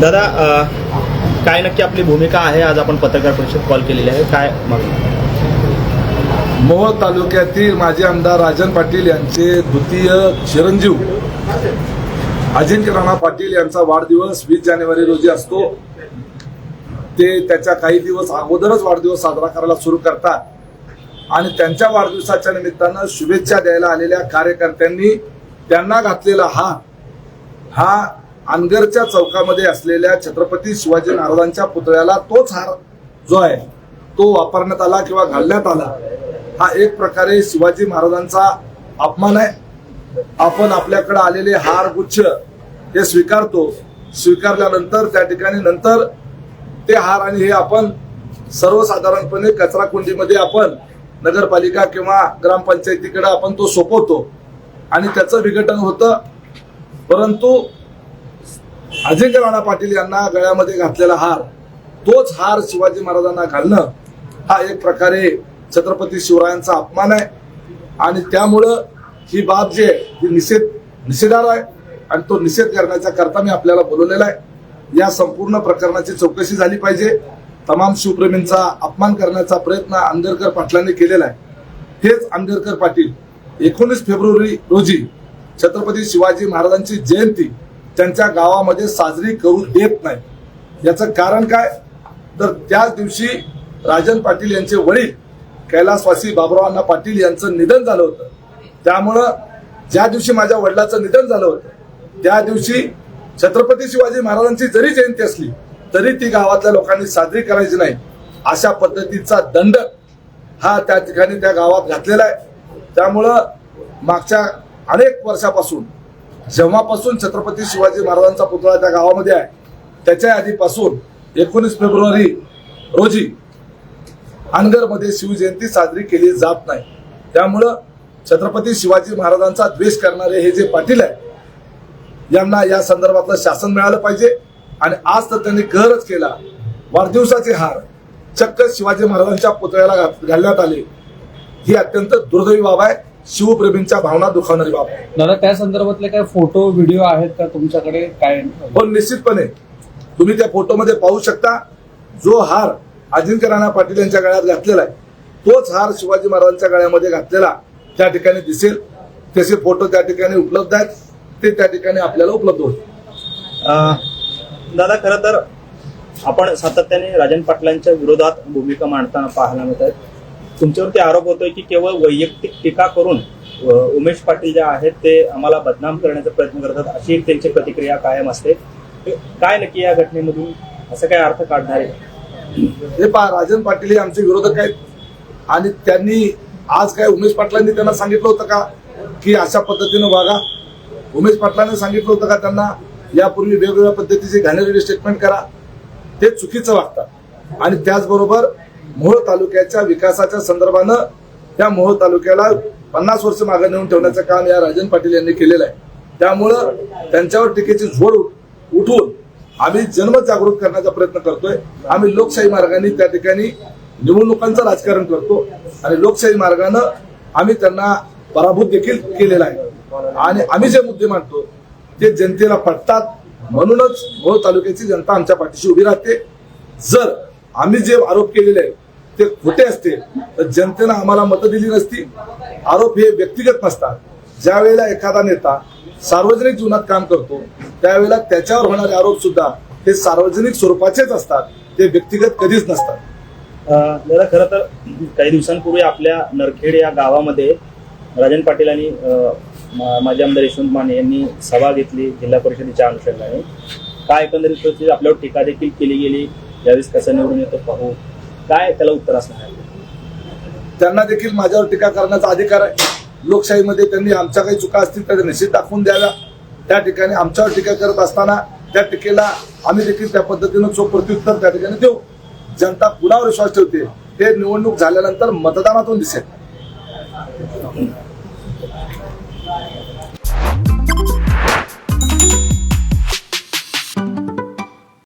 दादा, काय नक्की आपली भूमिका आहे? आज आपण पत्रकार परिषद कॉल केलेली आहे, काय मागणी? मोहोळ तालुक्यातील माजी आमदार राजन पाटील यांचे द्वितीय चिरंजीव अजिंक्य राणा पाटील यांचा वाढदिवस 20 जानेवारी रोजी असतो. ते त्याच्या काही दिवस अगोदरच वाढदिवस साजरा करायला सुरू करतात आणि त्यांच्या वाढदिवसाच्या निमित्तानं शुभेच्छा द्यायला आलेल्या कार्यकर्त्यांनी त्यांना घातलेला हा अनगरच्या चौकामध्ये असलेल्या छत्रपती शिवाजी महाराजांच्या पुतळ्याला तोच हार जो आहे तो वापरण्यात आला किंवा घालण्यात आला. हा एक प्रकारे शिवाजी महाराजांचा अपमान आहे. आपण आपल्याकडे आलेले हार गुच्छ हे स्वीकारतो. स्वीकारल्यानंतर त्या ठिकाणी नंतर ते हार आणि हे आपण सर्वसाधारणपणे कचरा कुंडीमध्ये आपण नगरपालिका किंवा ग्रामपंचायतीकडे आपण तो सोपवतो आणि त्याचं विघटन होतं. परंतु अजिंक्य राणा पाटील यांना गळ्यामध्ये घातलेला हार तोच हार शिवाजी महाराजांना घालणं हा एक प्रकारे छत्रपती शिवरायांचा अपमान आहे आणि त्यामुळं ही बाब जी आहे ती निषेधार्ह आहे आणि तो निषेध करण्याचा करता मी आपल्याला बोलवलेला आहे. या संपूर्ण प्रकरणाची चौकशी झाली पाहिजे. तमाम शिवप्रेमींचा अपमान करण्याचा प्रयत्न आंबेडकर पाटलांनी केलेला आहे. हेच आंबेडकर पाटील 19 फेब्रुवारी रोजी छत्रपती शिवाजी महाराजांची जयंती त्यांच्या गावामध्ये साजरी करू देत नाही. याचं कारण काय, तर त्याच दिवशी राजन पाटील यांचे वडील कैलासवासी बाबुराव पाटील यांचं निधन झालं होतं. त्यामुळं ज्या दिवशी माझ्या वडिलांचं निधन झालं होतं त्या दिवशी छत्रपती शिवाजी महाराजांची जरी जयंती असली तरी ती गावातल्या लोकांनी साजरी करायची नाही अशा पद्धतीचा दंड हा त्या ठिकाणी त्या गावात घातलेला आहे. त्यामुळं मागच्या अनेक वर्षापासून जेव्हापासून छत्रपती शिवाजी महाराजांचा पुतळा त्या गावामध्ये आहे त्याच्या आधीपासून 19 फेब्रुवारी रोजी अनगरमध्ये शिवजयंती साजरी केली जात नाही. त्यामुळं छत्रपती शिवाजी महाराजांचा द्वेष करणारे हे जे पाटील आहे यांना या संदर्भातलं शासन मिळालं पाहिजे. आणि आज तर त्यांनी कहरच केला. वाढदिवसाचे हार चक्क शिवाजी महाराजांच्या पुतळ्याला घालण्यात आले. ही अत्यंत दुर्दैवी बाब आहे. शिवप्रेमींच्या भावना दुखावणारी बाब आहे. दादा, त्या संदर्भातले काय फोटो व्हिडिओ आहेत का तुमच्याकडे? काय पण निश्चितपणे तुम्ही त्या फोटोमध्ये पाहू शकता. जो हार अजिंक्य राणा पाटील यांच्या गळ्यात घातलेला आहे तोच हार शिवाजी महाराजांच्या गळ्यामध्ये घातलेला त्या ठिकाणी दिसेल. त्याचे फोटो त्या ठिकाणी उपलब्ध आहेत. ते त्या ठिकाणी आपल्याला उपलब्ध होते. दादा, खरं तर आपण सातत्याने राजन पाटलांच्या विरोधात भूमिका मांडताना पाहायला मिळत आहेत. तुमच्यावरती आरोप होतोय की केवळ वैयक्तिक टीका करून उमेश पाटील जे आहेत ते आम्हाला बदनाम करण्याचा प्रयत्न करतात अशी एक त्यांची प्रतिक्रिया कायम असते. काय नक्की या घटनेमधून असं काय अर्थ काढणार आहे? हे पहा, राजन पाटील हे आमचे विरोधक आहेत आणि त्यांनी आज काय उमेश पाटलांनी त्यांना सांगितलं होतं का की अशा पद्धतीनं वागा? उमेश पाटलांनी सांगितलं होतं का त्यांना यापूर्वी वेगवेगळ्या पद्धतीचे घाणेरडे स्टेटमेंट करा? ते चुकीचं वागतात. आणि त्याचबरोबर मोहोळ तालुक्याच्या विकासाच्या संदर्भानं त्या मोहोळ तालुक्याला 50 वर्ष मागे नेऊन ठेवण्याचं काम या राजन पाटील यांनी केलेलं आहे. त्यामुळं त्यांच्यावर टीकेची झोड उठवून आम्ही जनमत जागृत करण्याचा प्रयत्न करतोय. आम्ही लोकशाही मार्गाने त्या ठिकाणी निवडणुकांचं राजकारण करतो आणि लोकशाही मार्गानं आम्ही त्यांना पराभूत देखील केलेला आहे. आणि आम्ही जे मुद्दे मांडतो ते जनतेला पटतात. म्हणूनच मोहोळ तालुक्याची जनता आमच्या पाठीशी उभी राहते. जर आम्ही जे आरोप केलेले आहेत ते खोटे असते तर जनतेनं आम्हाला मतं दिली नसती. आरोप हे व्यक्तिगत नसतात. ज्या वेळेला एखादा नेता सार्वजनिक जीवनात काम करतो त्यावेळेला त्याच्यावर होणारे आरोप सुद्धा हे सार्वजनिक स्वरूपाचेच असतात. ते व्यक्तिगत कधीच नसतात. दादा, खरं तर काही दिवसांपूर्वी आपल्या नरखेड या गावामध्ये राजन पाटील आणि माजी आमदार यशवंत माने यांनी सभा घेतली जिल्हा परिषदेच्या अनुषंगाने. काय एकंदरीत परिस्थिती, आपल्यावर टीका देखील केली गेली. यावेळेस कसं निवडून येतो पाहू, काय त्याला उत्तर असणार? त्यांना देखील माझ्यावर टीका करण्याचा अधिकार आहे. लोकशाहीमध्ये त्यांनी आमच्या काही चुका असतील तर निश्चित दाखवून द्याव्या. त्या ठिकाणी आमच्यावर टीका करत असताना त्या टीकेला आम्ही देखील त्या पद्धतीनं चोख प्रत्युत्तर त्या ठिकाणी देऊ. जनता कुणावर विश्वास ठेवते हे निवडणूक झाल्यानंतर मतदानातून दिसेल.